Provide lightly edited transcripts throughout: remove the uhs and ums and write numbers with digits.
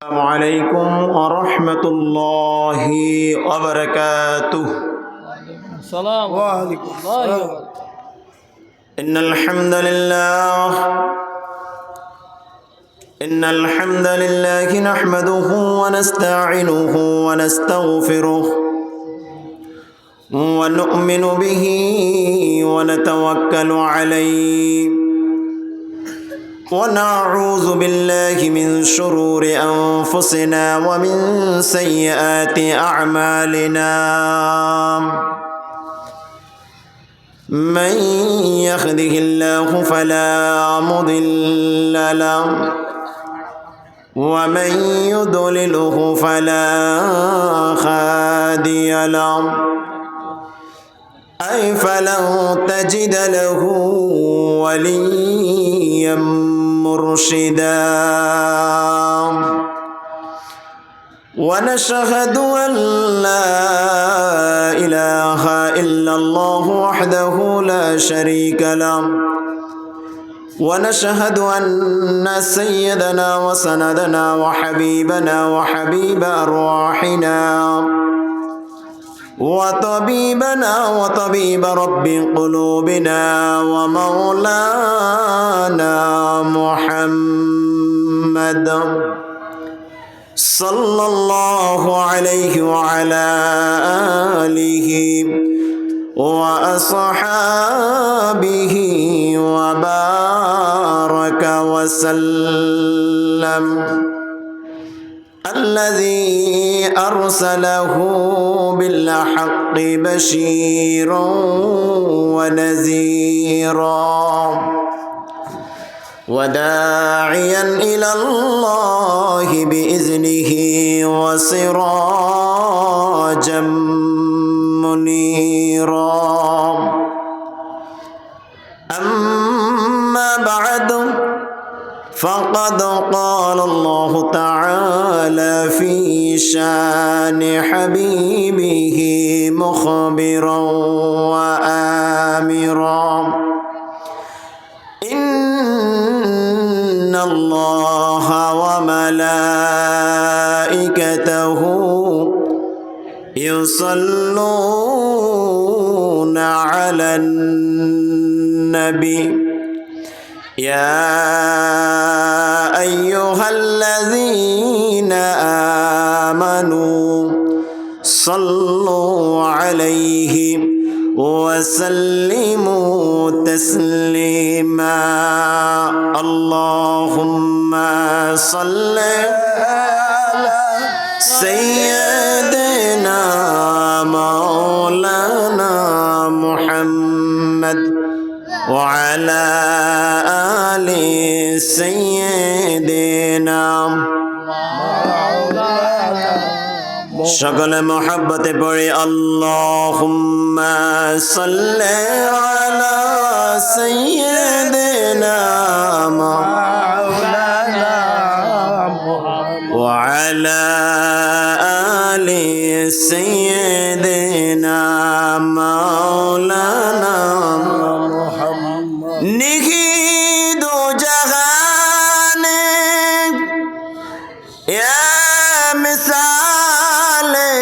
السلام عليكم ورحمة الله وبركاته. السلام وعليكم الله السلام. وبركاته. إن الحمد لله نحمده ونستعينه ونستغفره ونؤمن به ونتوكل عليه ونعوذ بالله من شرور أنفسنا ومن سيئات أعمالنا. من يهده الله فلا مضل له ومن يضلله فلا هادي له أي فلن تجد له وليا مرشدا. ونشهد أن لا إله إلا الله وحده لا شريك له ونشهد أن سيدنا وسندنا وحبيبنا وحبيب أرواحنا وطبيبنا وطبيب رب قلوبنا ومولانا محمد صلى الله عليه وعلى آله وأصحابه وبارك وسلم الذي أرسله بالحق بشيرا ونذيرا وداعيا إلى الله بإذنه وسراجا منيرا. أما بعد فقد قال الله تعالى في شان حبيبه مخبرا وآمرا إن الله وملائكته يصلون على النبي يا أيها الذين آمنوا صلوا عليه وسلموا تسليما. اللهم صل على سيدنا مولانا محمد وعلى آل سيدنا সকলে মোহাব্বতে পড়ে আল্লাহুম্মা সাল্লি আলা সাইয়্যিদিনা মাওলানা ওয়া আলা আলি সাইয়্যিদিনা মাওলানা নিহি দো জাহানে ইয়া मिसाले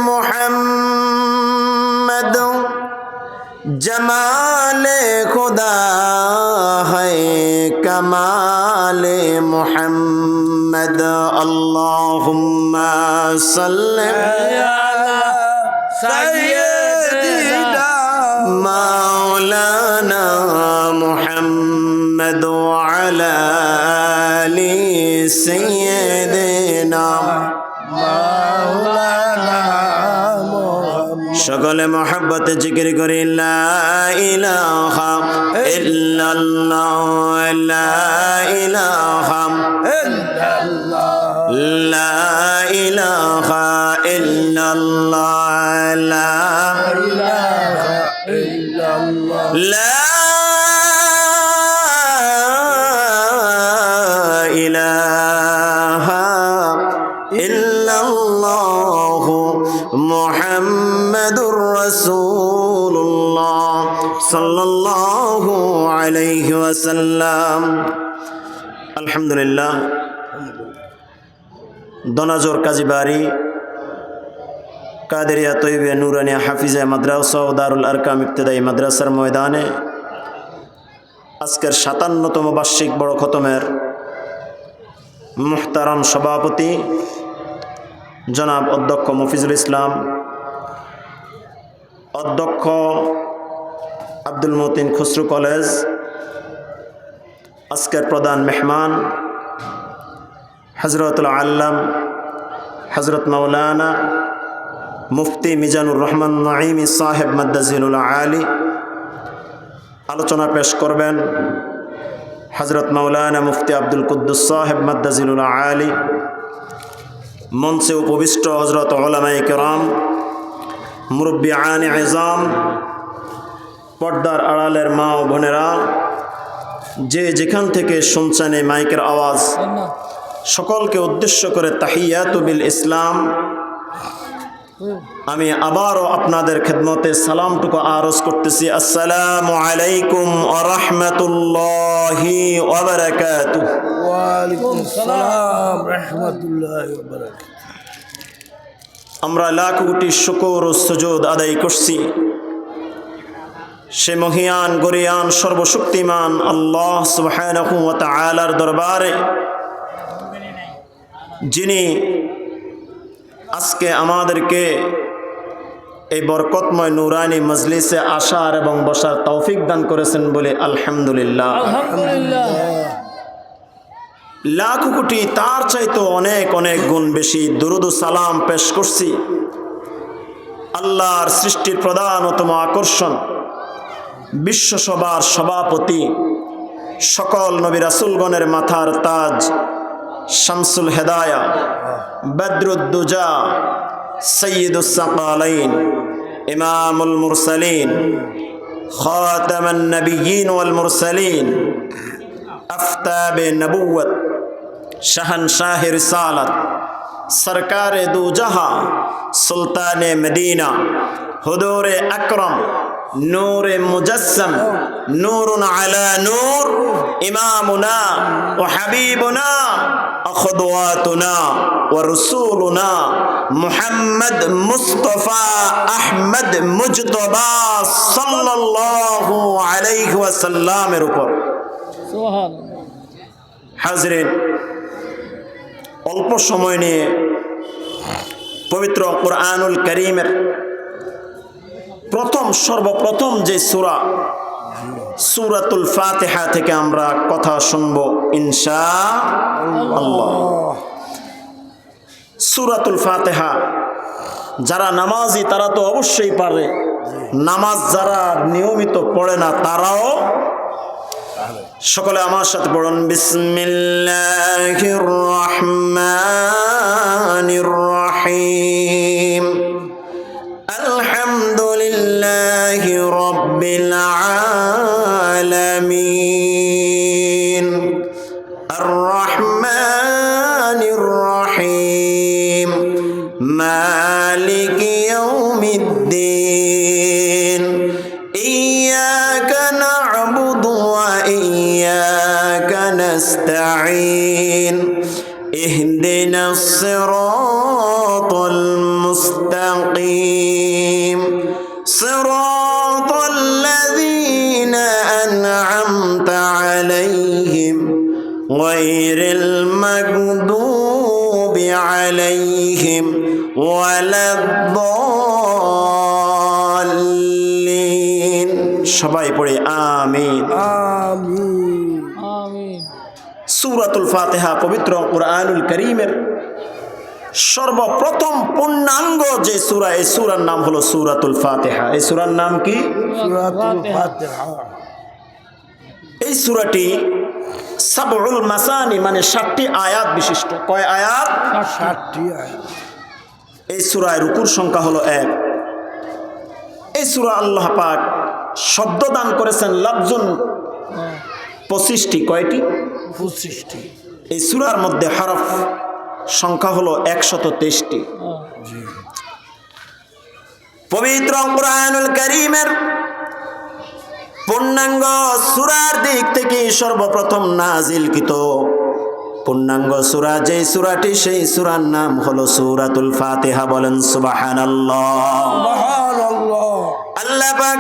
मोहम्मद जमाले खुदा है कमाले मोहम्मद. अल्लाहुम्मा सल्ली अला सय्यिदिना मौलाना मुहम्मद व अला आलि सय्यिदिना সকলে মহব্বত জিকির করি লা ইলাহা ইল্লাল্লাহ লা ইলাহা ইল্লাল্লাহ লা ইলাহা ইল্লাল্লাহ লা ইলাহা ইল্লাল্লাহ লা ইলাহা ইল্লাল্লাহ মুহাম্মাদুর রাসূলুল্লাহ সাল্লাল্লাহু আলাইহি ওয়াসাল্লাম. আলহামদুলিল্লাহ দনাজোর কাজীবাড়ি কাদেরিয়া তৈবে নুরানিয়া হাফিজা মাদ্রাসা ও দারুল আরকাম ইবতেদায়ী মাদ্রাসার ময়দানে আজকের ৫৭তম বার্ষিক বড় খতমের মুহতারাম সভাপতি জনাব অধ্যক্ষ মফিজুল ইসলাম, অধ্যক্ষ আব্দুল মতিন খুসরু কলেজ, আজকের প্রধান মেহমান হজরতুল আল্লাম হজরত মৌলানা মুফতি মিজানুর রহমান নাঈমি সাহেব মাদ্দাজিলুল আলী। আলোচনা পেশ করবেন হজরত মৌলানা মুফতি আব্দুল কুদ্দুস সাহেব মাদ্দাজিলুল আলী। মঞ্চে উপবিষ্ট হজরত উলামায়ে কেরাম, মুরব্বিয়ান ইজাম, পর্দার আড়ালের মা ও বোনেরা, যে যেখান থেকে শুনছেন এই মাইকের আওয়াজ, সকলকে উদ্দেশ্য করে তাহিয়াতু বিল ইসলাম। আমি আবারও আপনাদের খেদমতে সালামটুকু আরজ করতেছি, আসসালামু আলাইকুম ওয়া রাহমাতুল্লাহি ওয়া বারাকাতুহু। ওয়া আলাইকুম আসসালাম রাহমাতুল্লাহি ওয়া বারাকাতুহু। আমরা লাখ কোটি শুকর ও সুজুদ আদায় করছি সে মহিয়ান গরিয়ান সর্বশক্তিমান আল্লাহ সুবহানাহু ওয়া তাআলার দরবারে, যিনি আজকে আমাদেরকে এই বরকতময় নুরানি মজলিসে আসার এবং বসার তৌফিক দান করেছেন বলে আলহামদুলিল্লাহ। আলহামদুলিল্লাহ। লাখ কোটি তার চাইতে অনেক অনেক গুণ বেশি দুরুদ ও সালাম পেশ করছি আল্লাহর সৃষ্টির প্রধানতম আকর্ষণ, বিশ্বসভার সভাপতি, সকল নবী রাসূলগণের মাথার তাজ, শামসুল হেদায়া, বদরুদ্দুজা, সৈয়দুস সাকালাইন, ইমামুল মুরসালিন, খাতামান নবিয়্যিন ওয়াল মুরসালিন, আফতাবে নবুয়ত, শাহনশাহ রিসালাত, সরকারে দু জাহা, সুলতানে মদিনা, হুদুরে আকরম, নূরে মুজাসসাম, নূরুন আলা নূর, ইমামুনা ওয়া হাবিবুনা আখদওয়াতুনা ওয়া রাসূলুনা মুহাম্মদ মুস্তাফা আহমদ মুজতবা সাল্লাল্লাহু আলাইহি ওয়াসাল্লামের উপর। সুবহানাল্লাহ। হাজরিন, অল্প সময় নিয়ে পবিত্র কুরআনুল কারীমের সর্বপ্রথম যে সূরা, সূরাতুল ফাতিহা থেকে আমরা কথা শুনব ইনশাআল্লাহ। সূরাতুল ফাতিহা যারা নামাজি তারা তো অবশ্যই পারে, নামাজ যারা নিয়মিত পড়ে না তারাও। সকলে আমার সাথে পড়ুন, বিসমিল্লাহির রহমানির রহিম, আলহামদুলিল্লাহি রাব্বিল আলামিন, আর রহমানির রহিম, মালিকি ইয়াউমিদ্দিন, ইয়্যাকা না'বুদু ওয়া ইয়্যাকা নাস্তাঈন, ইহদিনাস সিরাতাল মুস্তাকিম, সিরাতাল লাযীনা আন'আমতা আলাইহিম গায়রিল মাগদুবি আলাইহিম ওয়ালাদ-দাল্লিন। সবাই পড়ে আমিন। আমিন। আমিন। সূরাতুল ফাতিহা পবিত্র কুরআনুল কারীমের সর্বপ্রথম পূর্ণাঙ্গ যে সূরা, এই সূরার নাম হলো সূরাতুল ফাতিহা। এই সূরার নাম কি? সূরাতুল ফাতিহা। এই সূরাটি সাবউল মাসানি মানে ৭টি আয়াত বিশিষ্ট। কয় আয়াত? ৭টি আয়াত। এই সূরায় রুকুর সংখ্যা হলো ১। এই সূরা আল্লাহ পাক শব্দ দান করেছেন লাফজুন ২৫টি। কয়টি? ২৫টি। এই সূরার মধ্যে হরফ সংখ্যা হলো ১২৩টি। জি। পবিত্র কুরআনুল কারীমের পূর্ণাঙ্গ সূরার দিক থেকে সর্বপ্রথম নাজিলকৃত পূর্ণাঙ্গ সূরা যেই সূরাটি সেই সূরার নাম হলো সূরাতুল ফাতিহা। বলেন সুবহানাল্লাহ। সুবহানাল্লাহ। আল্লাহ পাক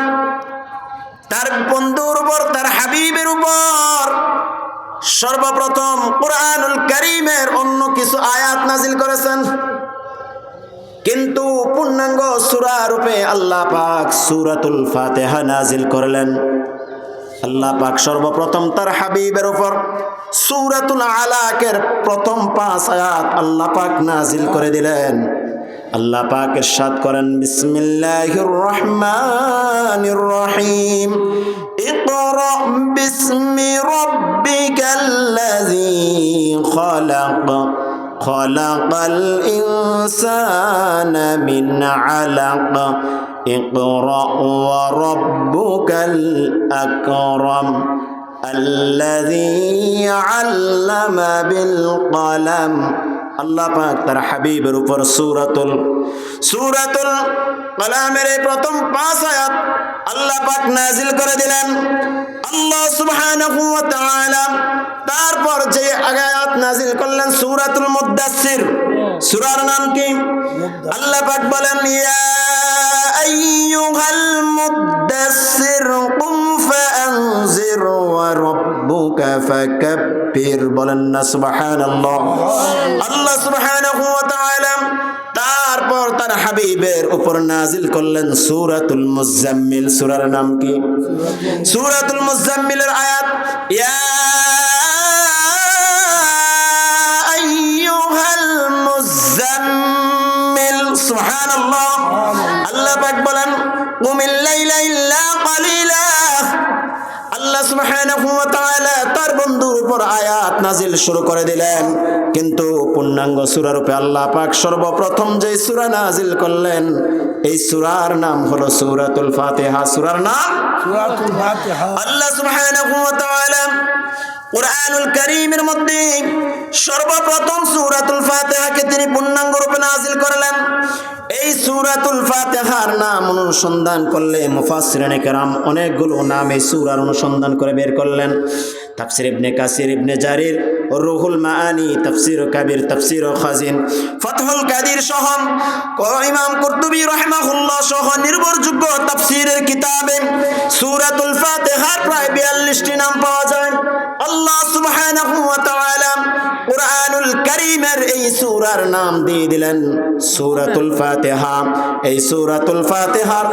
তার বন্ধুর উপর, তার হাবিবের উপর সর্বপ্রথম কুরআনুল কারীমের অন্য কিছু আয়াত নাজিল করেছেন, কিন্তু পূর্ণাঙ্গ সূরা রূপে আল্লাহ পাক সূরাতুল ফাতিহা নাজিল করলেন। আল্লাহ পাক সর্বপ্রথম তার হাবিবের উপর সূরাতুল আলাকের প্রথম 5 আয়াত আল্লাহ পাক নাজিল করে দিলেন। আল্লাহ পাক ইরশাদ করেন, বিসমিল্লাহির রহমানির রহিম, ইকরা বিসমি রাব্বিকাল্লাযী খালাক, খালাকাল ইনসানা মিন আলাক, ইকরা ওয়া রাব্বুকাল আকরাম, আল্লাযী আল্লামা বিল কলম। আল্লাহ পাক তার হাবিবের উপর সূরাতুল কলামের এই প্রথম 5 আয়াত আল্লাহ পাক নাজিল করে দিলেন। আল্লাহ সুবহানাহু ওয়া তাআলা তারপর যে আয়াত নাজিল করলেন সূরাতুল মুদ্দাসসির। সূরার নাম কি? আল্লাহ পাক বলেন, ইয়া আইয়ুহাল মুদ্দাসসির কুম ফাআনজির ওয়া রাব্বুকা ফাকাব্বির। বলেন না সুবহানাল্লাহ। আল্লাহ সুবহানাহু ওয়া তাআলা তারপর তার হাবিবের উপর নাজিল করলেন সূরাতুল মুজাম্মিল। সূরার নাম কি? সূরাতুল মুজাম্মিলের আয়াত, ইয়া আইয়ুহাল মুজাম্মিল। সুবহানাল্লাহ। আল্লাহ পাক বলেন, কুমিল লাইলা ইল্লা কালিলা। আল্লাহ সুবহানাহু ওয়া তাআলা তার বন্ধুর উপর আয়াত নাজিল শুরু করে দিলেন, কিন্তু পূর্ণাঙ্গ সূরা রূপে আল্লাহ পাক সর্বপ্রথম যে সূরা নাজিল করলেন এই সূরার নাম হলো সূরাতুল ফাতিহা। সূরার নাম সূরাতুল ফাতিহা। আল্লাহ সুবহানাহু ওয়া তাআলা কুরআনুল কারীমের মধ্যে সর্বপ্রথম সূরাতুল ফাতিহাকে তিনি পূর্ণাঙ্গ রূপে নাজিল করলেন। এই সূরাতুল ফাতিহার নাম অনুসন্ধান করলে মুফাসসিরিনে কেরাম অনেকগুলো নাম এই সূরার অনুসন্ধান করে বের করলেন। তাফসীর ইবনে কাসির, ইবনে জারির, রুহুল মাআনি, তাফসীর কাবীর, তাফসীর খাজিন, ফাতহুল কাদির সহ ইমাম কুরতুবী রাহিমাহুল্লাহ সহ নির্ভরযোগ্য তাফসীরের কিতাবে সূরাতুল ফাতিহার প্রায় 42টি নাম পাওয়া যায়। আল্লাহ সুবহানাহু ওয়া তাআলা কুরআনুল কারীমের এই সূরার নাম দিয়ে দিলেন সূরাতুল ফাতিহা। এই সূরাতুল ফাতিহার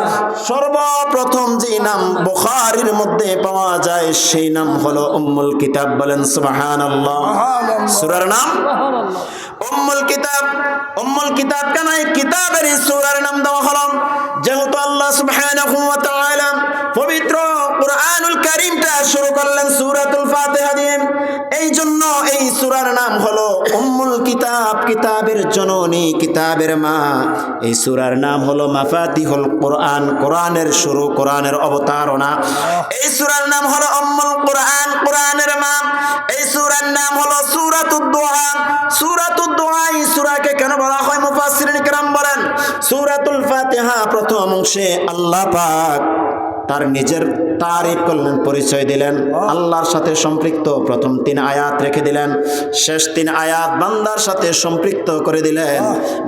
সর্বপ্রথম যে নাম বুখারীর মধ্যে পাওয়া যায় সেই নাম হলো উম্মুল কিতাব। বলেন সুবহানাল্লাহ। সূরার নাম উম্মুল কিতাব। উম্মুল কিতাব কেন এই কিতাবের এই সূরার নাম দেওয়া হলো? যেহেতু আল্লাহ সুবহানাহু ওয়া তাআলা পবিত্র কুরআনুল কারীমটা শুরু করলেন সূরাতুল ফাতিহা দিয়ে, এই জন্য এই সূরার নাম হলো উম্মুল কিতাব, কিতাবের জননী, কিতাবের মা। এই সূরার নাম হলো মাফাতিহুল কুরআন, কোরআনের শুরু, কোরআনের অবতারণা। এই সূরার নাম হলো উম্মুল কুরআন, কোরআনের মা। এই সূরার নাম হলো সূরাতুদ দুআ। সূরাতুদ দুআ এই সূরাকে কেন বলা হয়? মুফাসসিরিন কেরাম বলেন, সূরাতুল ফাতিহা প্রথম অংশে আল্লাহ পাক তার নিজের তারিফ করলেন, পরিচয় দিলেন, আল্লাহর সাথে সম্পৃক্ত প্রথম 3 আয়াত রেখে দিলেন, শেষ 3 আয়াত বান্দার সাথে সম্পৃক্ত করে দিলেন।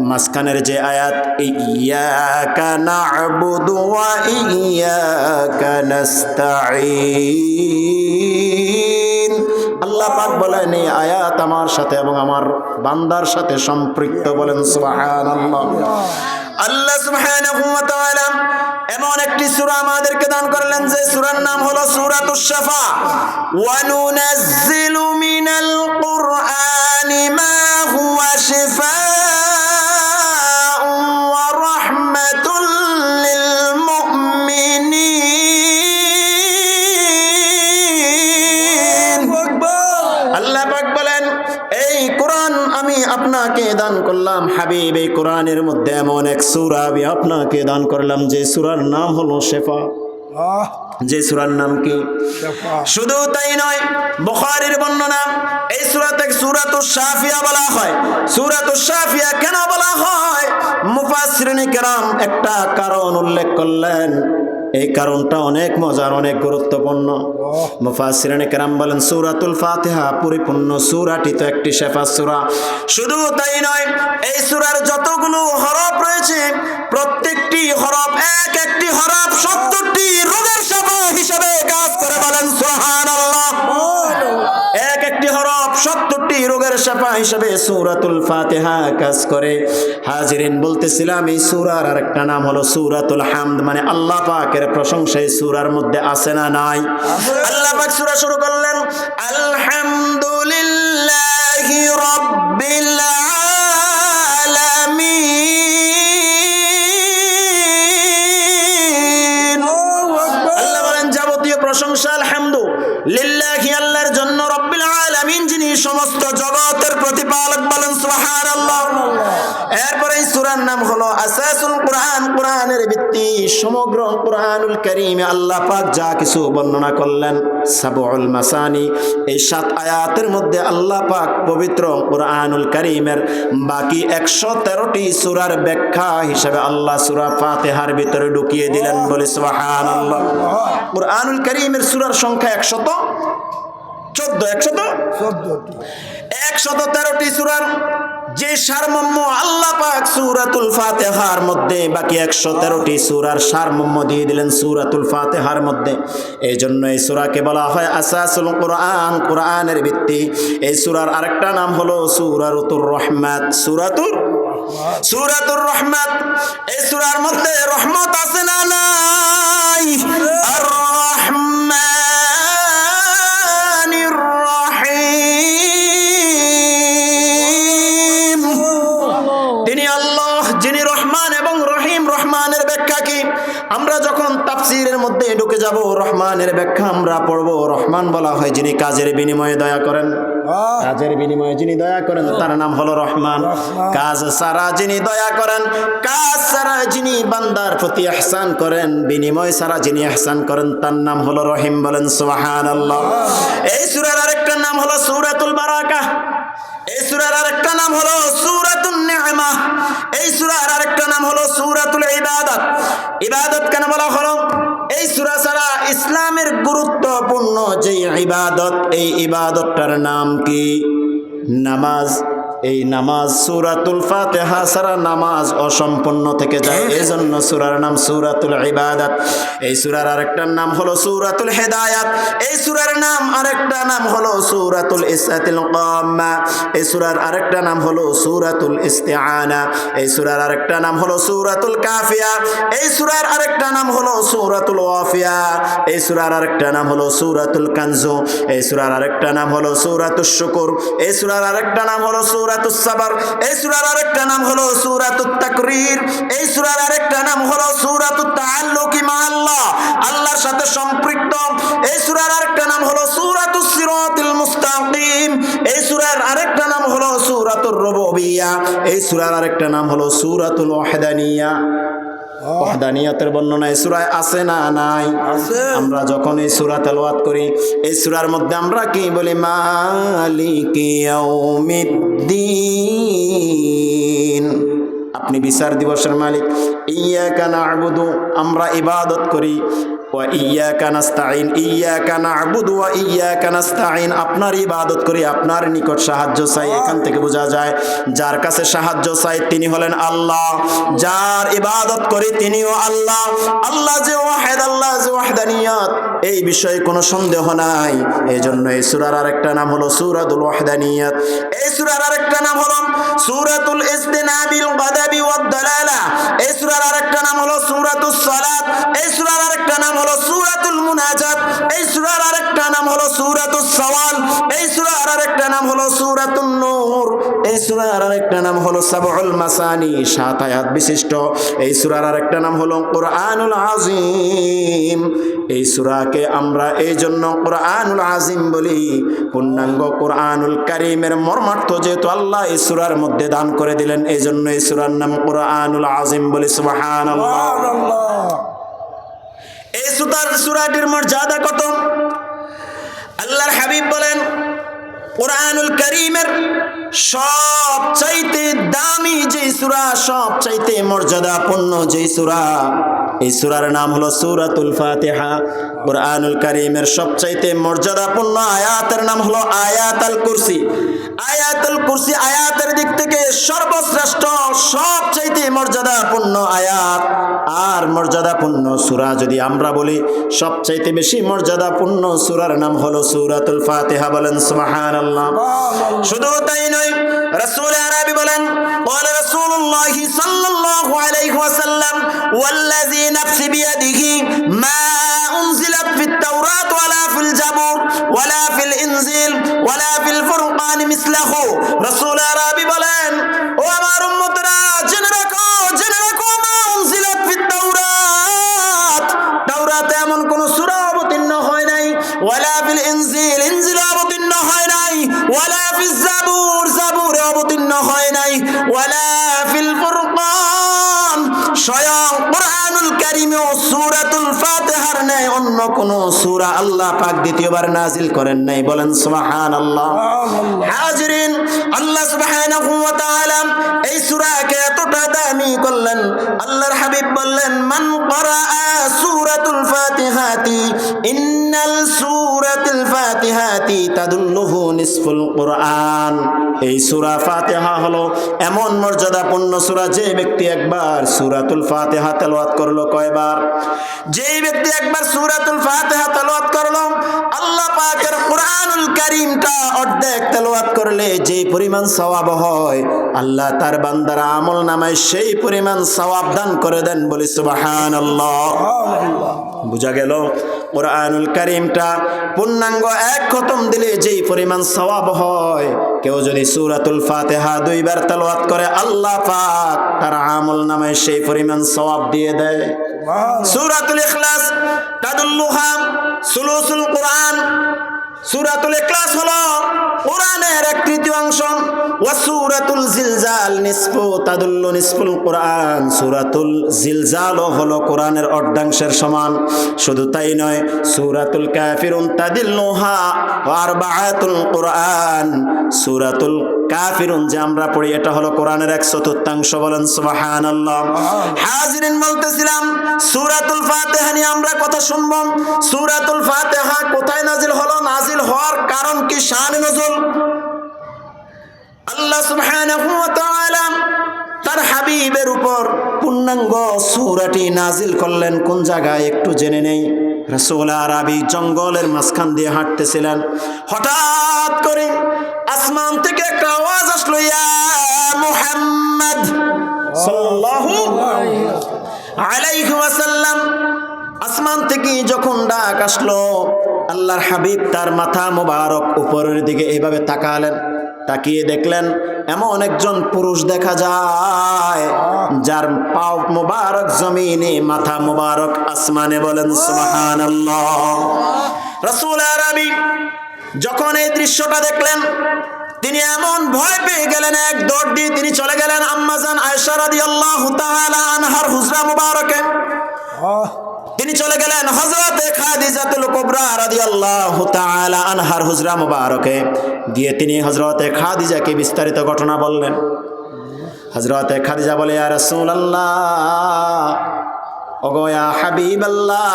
মাঝখানের যে আয়াত ইয়াকা না'বুদু ওয়া ইয়াকা নাস্তাঈন, আল্লাহ পাক বলেন এই আয়াত আমার সাথে এবং আমার বান্দার সাথে সম্পৃক্ত। বলেন সুবহানাল্লাহ। আল্লাহ সুবহানাহু ওয়া তাআলা এমন একটি সূরা আমাদেরকে দান করলেন যে সূরার নাম হলো সূরাতুশ শাফা। ওয়া নুনাজ্জিলু মিনাল কুরআনি মা হুয়া শিফাa'un ওয়া রাহমাতুল লিল মুমিনিন। আল্লাহ পাক বলেন এই কোরআন আমি আপনাকে দান করলাম হাবিব। এই কোরআনের মধ্যে এমন এক সূরা আমি আপনাকে দান করলাম যে সূরার নাম হলো শিফা। যে সূরার নাম কি? শুধু তাই নয়, বুখারীর বর্ণনা এই সূরাতে সূরাতুশ শাফিয়া বলা হয়। সূরাতুশ শাফিয়া কেন বলা হয়? মুফাসসিরিনে কেরাম একটা কারণ উল্লেখ করলেন। এই কারণটা অনেক মজার, অনেক গুরুত্বপূর্ণ। মুফাসসিরিনে কেরাম বলেন সূরাতুল ফাতিহা পরিপূর্ণ সূরাটি তো একটি শেফা সূরা। শুধু তাই নয়, এই সূরার যতগুলো হরফ রয়েছে প্রত্যেকটি হরফ এক একটি হরফ 70টি রোগের শেফা হিসেবে কাজ করে। বলেন সুবহানাল্লাহ। এক একটি হরফ 70টি রোগের শেফা হিসেবে সূরাতুল ফাতিহা কাজ করে। হাজিরিন, বলতেছিলাম এই সূরার আরেকটা নাম হলো সূরাতুল হামদ, মানে আল্লাহ পাকের প্রশংসা এই সূরার মধ্যে আছে না নাই? আল্লাহ পাক সূরা শুরু করলেন আলহামদুলিল্লাহি রাব্বিল আলামিন। আল্লাহ বলেন যাবতীয় প্রশংসা আলহামদুলিল্লাহি আল্লাহর জন্য, রব্বিল আলামিন যিনি সমস্ত জগতের প্রতিপালক। বলেন সুবহানাল্লাহ। এরপরে এই সূরার নাম হলো আসাসুল কুরআন, কুরআনের ভিত্তি। সমগ্র কুরআনুল কারীমে আল্লাহ পাক যা কিছু বর্ণনা করলেন সাবউল মাসানি, এই 7 আয়াতের মধ্যে আল্লাহ পাক পবিত্র কুরআনুল কারীমের বাকি 113টি সূরার ব্যাখ্যা হিসেবে আল্লাহ সূরা ফাতিহার ভিতরে ঢুকিয়ে দিলেন। বলে সুবহানাল্লাহ। কুরআনুল কারীমের সূরার সংখ্যা 113টি সূরার যে সারমর্ম আল্লাহ পাক সূরাতুল ফাতিহার মধ্যে বাকি 113টি সূরার সারমর্ম দিয়ে দিলেন সূরাতুল ফাতিহার মধ্যে। এই জন্য এই সূরাকে বলা হয় আসাসুল কুরআন, কুরআনের ভিত্তি। এই সূরার আরেকটা নাম হলো সূরাতুর রহমাত। সূরাতুর রহমাত। এই সূরার মধ্যে রহমত আছে না নাই? আর রহমানির রহিম। তিনি আল্লাহ যিনি রহমান এবং রহিম। রহমানের ব্যাখ্যা কি? আমরা যখন তাফসীরের মধ্যে ঢুকে যাব রহমানের ব্যাখ্যা আমরা পড়ব। রহমান বলা হয় যিনি কাজের বিনিময়ে দয়া করেন। কাজের বিনিময়ে যিনি দয়া করেন তার নাম হলো রহমান। কাজ ছাড়া যিনি দয়া করেন, কাজ ছাড়া যিনি বান্দার প্রতি ইহসান করেন, বিনিময় ছাড়া যিনি ইহসান করেন তার নাম হলো রহিম। বলেন সুবহানাল্লাহ। এই সূরার আরেকটা নাম হলো সূরাতুল বারাকাহ। এই সূরার আরেকটা নাম হলো সূরাতুন নি'মা। এই সূরার আরেকটা নাম হলো সূরাতুল ইবাদত। ইবাদত কেন বলা হলো? এই সূরা ছাড়া ইসলামের গুরুত্বপূর্ণ যে ইবাদত, এই ইবাদতটার নাম কি? নামাজ। এই নামাজ সূরাতুল ফাতিহা ছাড়া নামাজ অসম্পূর্ণ থেকে যায়। এই জন্য সূরার নাম সূরাতুল ইবাদত। এই সূরার আরেকটা নাম হলো সূরাতুল হিদায়াত। এই সূরার নাম আরেকটা নাম হলো সূরাতুল ইসতিল কাম্মা। এই সূরার আরেকটা নাম হলো সূরাতুল ইস্তিআনা। এই সূরার আরেকটা নাম হলো সূরাতুল কাফিয়া। এই সূরার আরেকটা নাম হলো সূরাতুল ওয়াফিয়া। এই সূরার আরেকটা নাম হলো সূরাতুল কানজু। এই সূরার আরেকটা নাম হলো সূরাতুশ শুকর। এই সূরার আরেকটা নাম হলো সূরাতুস সাবর। এই সূরার আরেকটা নাম হলো সূরাতুত তাকরীর। এই সূরার আরেকটা নাম হলো সূরাতুত তাআল্লুকি মা আল্লাহ, আল্লাহর সাথে সম্পৃক্ত। এই সূরার আরেকটা নাম হলো সূরাতুস সিরাতিল মুস্তাকিম। এই সূরার আরেকটা নাম হলো সূরাতুর রুবুবিয়্যা। এই সূরার আরেকটা নাম হলো সূরাতুল ওয়াহদানিয়্যা। ওয়াহদানিয়তের বর্ণনা এই সূরায় আছে না নাই? আমরা যখন এই সূরা তেলাওয়াত করি এই সূরার মধ্যে আমরা কি বলি? মালিকি ইয়াউমিদ্দিন, আপনি বিচার দিবসের মালিক। ইয়্যাকা না'বুদু, আমরা ইবাদত করি। ওয়া ইয়্যাকা নাস্তাঈন, ইয়্যাকা না'বুদু ওয়া ইয়্যাকা নাস্তাঈন, আপনার ইবাদত করি, আপনার নিকট সাহায্য চাই। এখান থেকে বোঝা যায় যার কাছে সাহায্য চাই তিনি হলেন আল্লাহ, যার ইবাদত করি তিনিও আল্লাহ। আল্লাহ যে ওয়াহিদ, আল্লাহ যে ওয়াহদানিয়ত, এই বিষয়ে কোনো সন্দেহ নাই। এই জন্য এই সূরার আরেকটা নাম হলো সূরাতুল ওয়াহদানিয়ত। এই সূরার আরেকটা নাম হলো সূরাতুল ইজতিনাবিল গাদাবি ওয়াদ দালালা। এই সূরার আরেকটা নাম হলো সূরাতুস সালাত। এই সূরার আরেকটা নাম হলো সূরাতুল মুনাজাত। এই সূরার আরেকটা নাম হলো সূরাতুস সাওয়াল। এই সূরার আরেকটা নাম হলো সূরাতুন নূর। এই সূরার আরেকটা নাম হলো সাবউল মাসানি, 7 আয়াত বিশিষ্ট। এই সূরার আরেকটা নাম হলো কুরআনুল আযীম। এই সূরাকে আমরা এই জন্য কুরআনুল আযীম বলি, পূর্ণাঙ্গ কুরআনুল কারীমের মর্মার্থ যেহেতু আল্লাহ এই সূরার মধ্যে দান করে দিলেন, এই জন্য এই সূরার নাম কুরআনুল আযীম বলি। সুবহানাল্লাহ। এই সূরাটির মর্যাদা কত! আল্লাহর হাবিব বলেন কুরআনুল কারীমের সবচাইতে দামি যে সূরা সবচাইতে মর্যাদাপূর্ণ যেই সূরা, এই সূরার নাম হলো সূরাতুল ফাতিহা। কুরআনুল কারীমের সবচাইতে মর্যাদাপূর্ণ আয়াতের নাম হলো আয়াতুল কুরসি। আয়াতুল কুরসি আয়াতের দিক থেকে সর্বশ্রেষ্ঠ, সবচাইতে মর্যাদাপূর্ণ আয়াত। আর মর্যাদাপূর্ণ সূরা যদি আমরা বলি, সবচাইতে বেশি মর্যাদাপূর্ণ সূরার নাম হলো সূরাতুল ফাতিহা। বলেন সুবহানাল্লাহ। শুধু তাই নয়, রাসূল আরবি বলেন, قال رسول الله صلى الله عليه وسلم والذي نفسي بيده ما أنزلت في التوراة ولا في الزبور ولا في الإنجيل ولا في الفرقان مثله। রাসূল আরবি বলেন, ও আমার উম্মতরা, জেনে রাখো মা উনজিলাত ফিত তাওরাত, তাওরাতে এমন কোন সূরা অবতীর্ণ হয় নাই, ওয়ালা ফিল ইনজিল, ইনজিলে অবতীর্ণ হয় নাই, ওয়ালা ফিজ জাবুর, জাবুরে অবতীর্ণ হয় নাই, ওয়ালা ফিল ফুরকান, স্বয়ং কুরআনুল কারীমেও সূরাতুল ফাতিহার ন্যায় অন্য কোন সূরা আল্লাহ পাক দ্বিতীয়বার নাজিল করেন নাই। বলেন সুবহানাল্লাহ। হাজিরিন, আল্লাহ সুবহানাহু ওয়া তাআলা এই সূরাকে এতটা দামি করলেন, আল্লাহর হাবিব বললেন, মান ক্বারাআ সূরাতুল ফাতিহাতি ইন্নাল সূরাতুল ফাতিহাতি তাদুল্লুহু নিসফুল কুরআন। এই সূরা ফাতিহা হলো এমন মর্যাদাপূর্ণ সূরা, যে ব্যক্তি একবার সূরাতুল ফাতিহা তেলাওয়াত করলো, কয়বার? যেই ব্যক্তি একবার সূরাতুল ফাতিহা তেলাওয়াত করলো, আল্লাহ পাকের কুরআনুল কারীমটা অর্ধেক তেলাওয়াত করলে যেই পরিমাণ সওয়াব হয়, আল্লাহ তার বান্দার আমল নামায় সেই পরিমাণ সওয়াব দান করে দেন। বলি সুবহানাল্লাহ। বুঝা গেল, কুরআনুল কারীমটা পূর্ণাঙ্গ এক খতম দিলে যেই পরিমাণ সওয়াব হয়, কেউ যদি সূরাতুল ফাতিহা 2 বার তেলাওয়াত করে, আল্লাহ পাক তার আমল নামায় সেই পরিমাণ সওয়াব দিয়ে দেয়। সূরাতুল ইখলাস তাদুল্লুহা সুলুসুল কুরআন। সূরাতুল ইখলাস হলো কোরআনের 1/3 ওয়া সূরাতুল জিলজাল নিসফু তাদুল্লু নিসফুল কুরআন। সূরাতুল জিলজাল হলো কোরআনের অর্ধাংশের সমান। শুধু তাই নয়, সূরাতুল কাফিরুন তাদিল্লুহা ওয়া আরবাআতুল কুরআন। সূরাতুল কাফিরুন যে আমরা পড়ি, এটা হলো কোরআনের 1/4। বলেন সুবহানাল্লাহ। হাজিরিন, বলতেছিলাম সূরাতুল ফাতিহা নিয়ে আমরা কথা শুনবো। সূরাতুল ফাতিহা কোথায় নাজিল হলো, নাজিল হওয়ার কারণ কি, শান নজুল? আল্লাহ সুবহানাহু ওয়া তাআলা তার হাবিবের উপর পূর্ণাঙ্গ সূরাটি নাজিল করলেন কোন জায়গায় একটু জেনে নেই। রাসূল আরবি জঙ্গলের মাঝখান দিয়ে হাঁটতেছিলেন, হঠাৎ করে আসমান থেকে একটা আওয়াজ আসলো, ইয়া মুহাম্মদ সাল্লাল্লাহু আলাইহি ওয়াসাল্লাম। আসমান থেকে যখন ডাক আসলো, আল্লাহর হাবিব তার মাথা মোবারক উপরের দিকে এইভাবে তাকালেন। তাকিয়ে দেখলেন এমন একজন পুরুষ দেখা যায়, যার পাও মোবারক জমিনে, মাথা মোবারক আসমানে। বলেন সুবহানাল্লাহ। রাসূল আরবি যখন এই দৃশ্যটা দেখলেন, তিনি এমন ভয় পেয়ে গেলেন, এক দৌড় দিয়ে তিনি চলে গেলেন আম্মাজান আয়েশা রাদিয়াল্লাহু তাআলা আনহার হুজরা মুবারকে। তিনি চলে গেলেন হযরতে খাদিজাতুল কুবরা রাদিয়াল্লাহু তাআলা আনহার হুজরা মুবারকে। দিয়ে তিনি হযরতে খাদিজাকে বিস্তারিত ঘটনা বললেন। হযরতে খাদিজা বলে, ইয়া রাসূলুল্লাহ, ওগো ইয়া হাবিবাল্লাহ,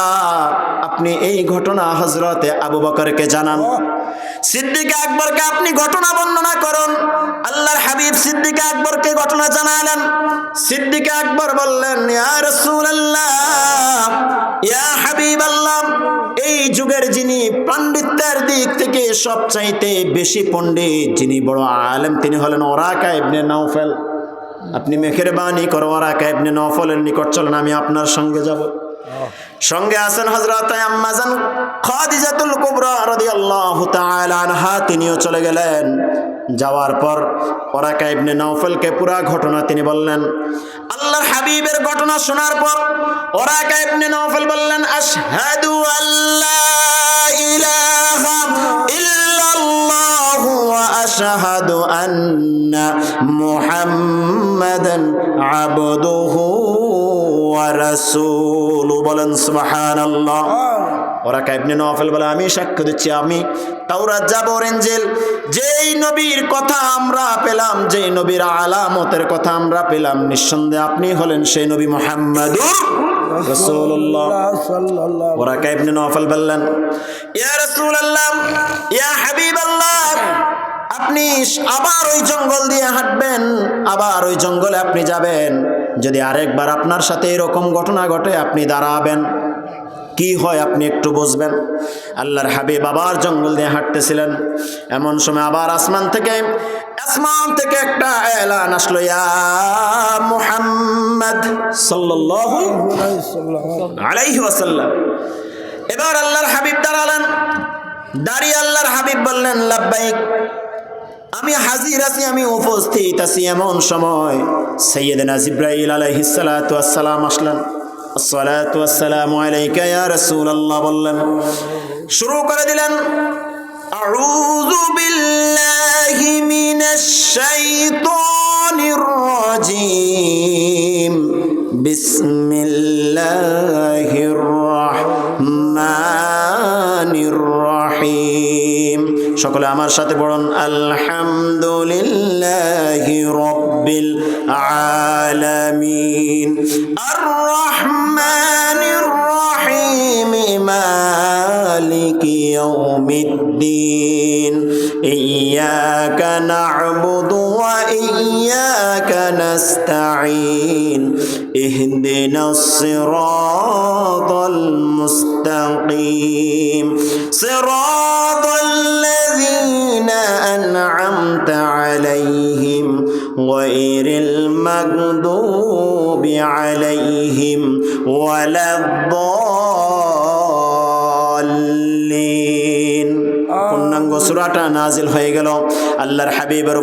আপনি এই ঘটনা হযরতে আবু বকরকে জানান। সিদ্দিক আকবরকে আপনি ঘটনা বর্ণনা করুন। আল্লাহর হাবিব সিদ্দিক আকবরকে ঘটনা জানালেন। সিদ্দিক আকবর বললেন, ইয়া রাসূলুল্লাহ, ইয়া হাবিবাল্লাহ, এই যুগের যিনি পণ্ডিতের দিক থেকে সবচাইতে বেশি পণ্ডিত, যিনি বড় আলেম, তিনি হলেন ওরাকা ইবনে নাওফল। আপনি মেহেরবানি করে ওরাকা ইবনে নাওফলের নিকট চলেন, আমি আপনার সঙ্গে যাব। সঙ্গে আছেন হযরত আম্মাজান খাদিজাতুল কুবরা রাদিয়াল্লাহু তাআলা আনহা, তিনিও চলে গেলেন। যাওয়ার পর ওরাকা ইবনে নাওফলকে পুরা ঘটনা তিনি বললেন। আল্লাহর হাবিবের ঘটনা শোনার পর ওরাকা ইবনে নাওফল বললেন, আশহাদু আল্লা ইলাহা ইল্লাল্লাহু ওয়া আশহাদু আন্না মুহাম্মাদান আবদুহু ওয়া রাসূলুহু। বলেন সুবহানাল্লাহ। ওরাকা ইবনে নওফল বলে, আমি সাক্ষ্য দিচ্ছি, আমি তাওরাত, জাবর, ইনজিল যেই নবীর কথা আমরা পেলাম, যেই নবীর আলামতের কথা আমরা পেলাম, নিঃসন্দেহে আপনি হলেন সেই নবী মুহাম্মাদুর রাসূলুল্লাহ। সাল্লাল্লাহু ওরাকা ইবনে নওফল বললেন, ইয়া রাসূলুল্লাহ, ইয়া হাবিবাল্লাহ, আপনি আবার ওই জঙ্গল দিয়ে হাঁটবেন, আবার ওই জঙ্গলে আপনি যাবেন, যদি আরেকবার আপনার সাথে এরকম ঘটনা ঘটে আপনি দাঁড়াবেন, কি হয় আপনি একটু বুঝবেন। আল্লাহর হাবিব আবার জঙ্গল দিয়ে হাঁটতেছিলেন, এমন সময় আবার আসমান থেকে একটা এলান আসলো, ইয়া মুহাম্মদ সাল্লাল্লাহু আলাইহি ওয়াসাল্লাম। এবার আল্লাহর হাবিব দাঁড়ালেন, দাঁড়িয়ে আল্লাহর হাবিব বললেন, লাব্বাইক, আমি হাজির আছি, আমি উপস্থিত আছি। এমন সময় সাইয়্যিদনা জিবরাইল আলাইহিস সালাতু ওয়াস সালাম আসলেন। আসসালাতু ওয়াসসালামু আলাইকা ইয়া রাসূলুল্লাহ বললেন, শুরু করে দিলেন, আউযু বিল্লাহি মিনাশ শাইতানির রাজীম, বিসমিল্লাহির রাহমানির রাহিম। সকলে আমার সাথে পড়ুন, আলহামদুলিল্লাহি রাব্বিল আলামিন, আর রহমানির রহিম, মালিকি ইয়াউমিদ্দিন, ইয়্যাকা না'বুদু ওয়া ইয়্যাকা নাস্তাঈন, ইহদিনাস সিরাতাল মুস্তাকিম, সিরাতাল লাযীনা আন'আমতা আলাইহিম গায়রিল মাগদুবি আলাইহিম ওয়ালাদ-দাল্লিন। পূর্ণাঙ্গ সূরাটা নাজিল হয়ে গেল। আল্লাহর হাবিবের